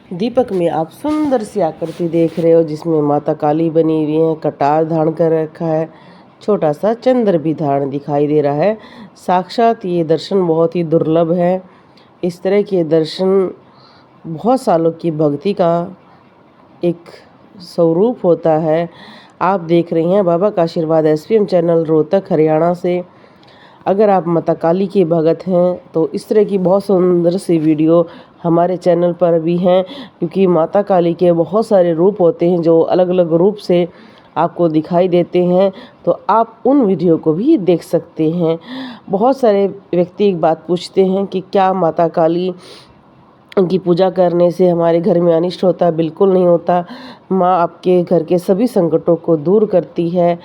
दीपक में आप सुंदर सी आकृति देख रहे हो जिसमें माता काली बनी हुई है, कटार धारण कर रखा है, छोटा सा चंद्र भी धारण दिखाई दे रहा है। साक्षात ये दर्शन बहुत ही दुर्लभ है। इस तरह के दर्शन बहुत सालों की भक्ति का एक स्वरूप होता है। आप देख रही हैं बाबा का आशीर्वाद एसपीएम चैनल रोहतक हरियाणा से। अगर आप माता काली के भगत हैं तो इस तरह की बहुत सुंदर सी वीडियो हमारे चैनल पर भी हैं, क्योंकि माता काली के बहुत सारे रूप होते हैं जो अलग अलग रूप से आपको दिखाई देते हैं, तो आप उन वीडियो को भी देख सकते हैं। बहुत सारे व्यक्ति एक बात पूछते हैं कि क्या माता काली की पूजा करने से हमारे घर में अनिष्ट होता है? बिल्कुल नहीं होता। माँ आपके घर के सभी संकटों को दूर करती है।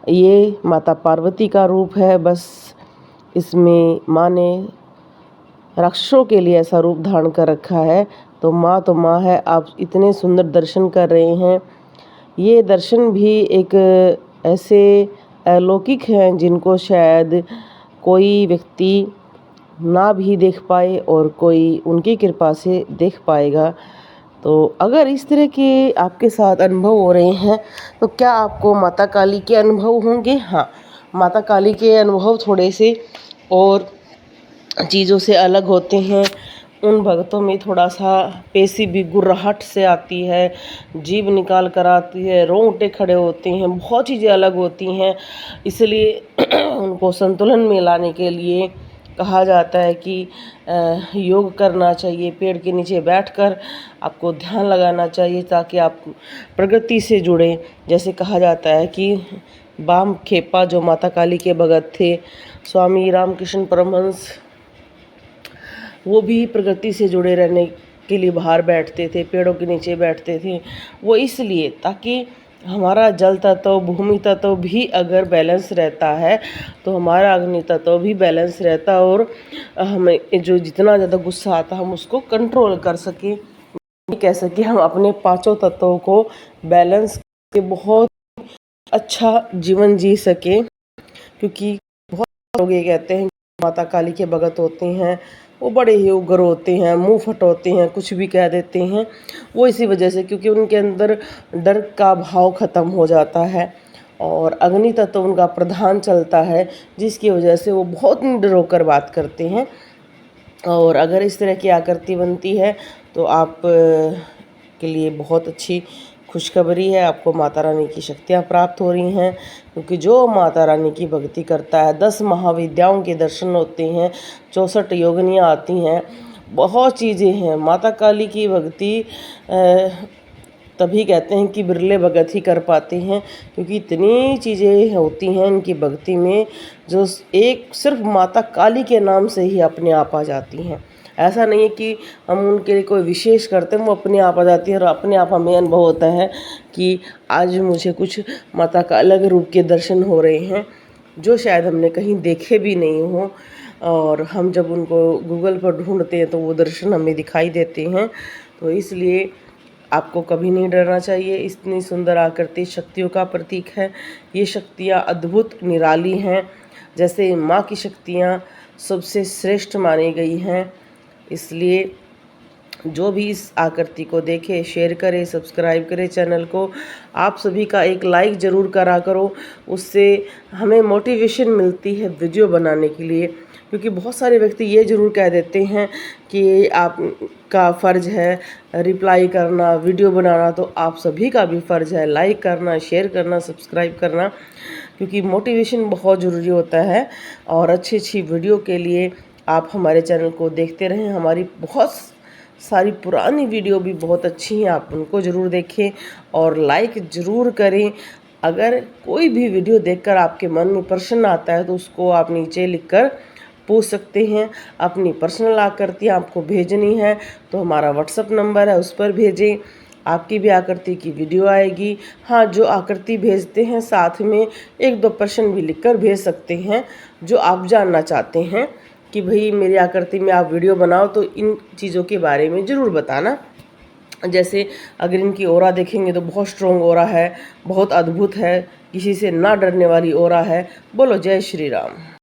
ये माता पार्वती का रूप है, बस इसमें माँ ने राक्षसों के लिए ऐसा रूप धारण कर रखा है। तो माँ है। आप इतने सुंदर दर्शन कर रहे हैं। ये दर्शन भी एक ऐसे अलौकिक हैं जिनको शायद कोई व्यक्ति ना भी देख पाए और कोई उनकी कृपा से देख पाएगा। तो अगर इस तरह के आपके साथ अनुभव हो रहे हैं तो क्या आपको माता काली के अनुभव होंगे? हाँ, माता काली के अनुभव थोड़े से और चीज़ों से अलग होते हैं। उन भक्तों में थोड़ा सा पेशी भी गुर्राहट से आती है, जीभ निकाल कर आती है, रोंगटे खड़े होते हैं, बहुत चीज़ें अलग होती हैं। इसलिए उनको संतुलन में लाने के लिए कहा जाता है कि योग करना चाहिए, पेड़ के नीचे बैठकर आपको ध्यान लगाना चाहिए ताकि आप प्रकृति से जुड़ें। जैसे कहा जाता है कि बाम खेपा जो माता काली के भगत थे, स्वामी रामकृष्ण परमहंस, वो भी प्रकृति से जुड़े रहने के लिए बाहर बैठते थे, पेड़ों के नीचे बैठते थे। वो इसलिए ताकि हमारा जल तत्व, भूमि तत्व भी अगर बैलेंस रहता है तो हमारा अग्नि तत्व भी बैलेंस रहता है और हमें जो जितना ज़्यादा गुस्सा आता है हम उसको कंट्रोल कर सकें, कह सकें हम अपने पांचों तत्वों को बैलेंस करके बहुत अच्छा जीवन जी सकें। क्योंकि बहुत लोग ये कहते हैं कि माता काली के भगत होते हैं, वो बड़े ही उग्र होते हैं, मुंह फट होते हैं, कुछ भी कह देते हैं। वो इसी वजह से क्योंकि उनके अंदर डर का भाव ख़त्म हो जाता है और अग्नि तत्व उनका प्रधान चलता है, जिसकी वजह से वो बहुत निडर होकर बात करते हैं। और अगर इस तरह की आकृति बनती है तो आप के लिए बहुत अच्छी खुशखबरी है। आपको माता रानी की शक्तियाँ प्राप्त हो रही हैं, क्योंकि जो माता रानी की भक्ति करता है 10 महाविद्याओं के दर्शन होते हैं, 64 योगिनियाँ आती हैं, बहुत चीज़ें हैं। माता काली की भक्ति तभी कहते हैं कि बिरले भगत ही कर पाते हैं, क्योंकि इतनी चीज़ें होती हैं इनकी भक्ति में जो एक सिर्फ माता काली के नाम से ही अपने आप आ जाती हैं। ऐसा नहीं है कि हम उनके लिए कोई विशेष करते हैं, वो अपने आप आ जाती है और अपने आप हमें अनुभव होता है कि आज मुझे कुछ माता का अलग रूप के दर्शन हो रहे हैं जो शायद हमने कहीं देखे भी नहीं हो। और हम जब उनको गूगल पर ढूंढते हैं तो वो दर्शन हमें दिखाई देते हैं। तो इसलिए आपको कभी नहीं डरना चाहिए। इतनी सुंदर आकृति शक्तियों का प्रतीक है। ये शक्तियाँ अद्भुत निराली हैं। जैसे माँ की शक्तियाँ सबसे श्रेष्ठ मानी गई हैं, इसलिए जो भी इस आकृति को देखे शेयर करे, सब्सक्राइब करे चैनल को। आप सभी का एक लाइक ज़रूर करा करो, उससे हमें मोटिवेशन मिलती है वीडियो बनाने के लिए। क्योंकि बहुत सारे व्यक्ति ये ज़रूर कह देते हैं कि आपका फ़र्ज़ है रिप्लाई करना, वीडियो बनाना, तो आप सभी का भी फ़र्ज़ है लाइक करना, शेयर करना, सब्सक्राइब करना, क्योंकि मोटिवेशन बहुत ज़रूरी होता है। और अच्छी अच्छी वीडियो के लिए आप हमारे चैनल को देखते रहें। हमारी बहुत सारी पुरानी वीडियो भी बहुत अच्छी हैं, आप उनको ज़रूर देखें और लाइक ज़रूर करें। अगर कोई भी वीडियो देखकर आपके मन में प्रश्न आता है तो उसको आप नीचे लिखकर पूछ सकते हैं। अपनी पर्सनल आकृति आपको भेजनी है तो हमारा व्हाट्सएप नंबर है, उस पर भेजें। आपकी भी आकृति की वीडियो आएगी। हाँ, जो आकृति भेजते हैं साथ में 1-2 प्रश्न भी लिखकर भेज सकते हैं जो आप जानना चाहते हैं कि भाई मेरी आकृति में आप वीडियो बनाओ तो इन चीज़ों के बारे में ज़रूर बताना। जैसे अगर इनकी ऑरा देखेंगे तो बहुत स्ट्रॉन्ग ऑरा है, बहुत अद्भुत है, किसी से ना डरने वाली ऑरा है। बोलो जय श्री राम।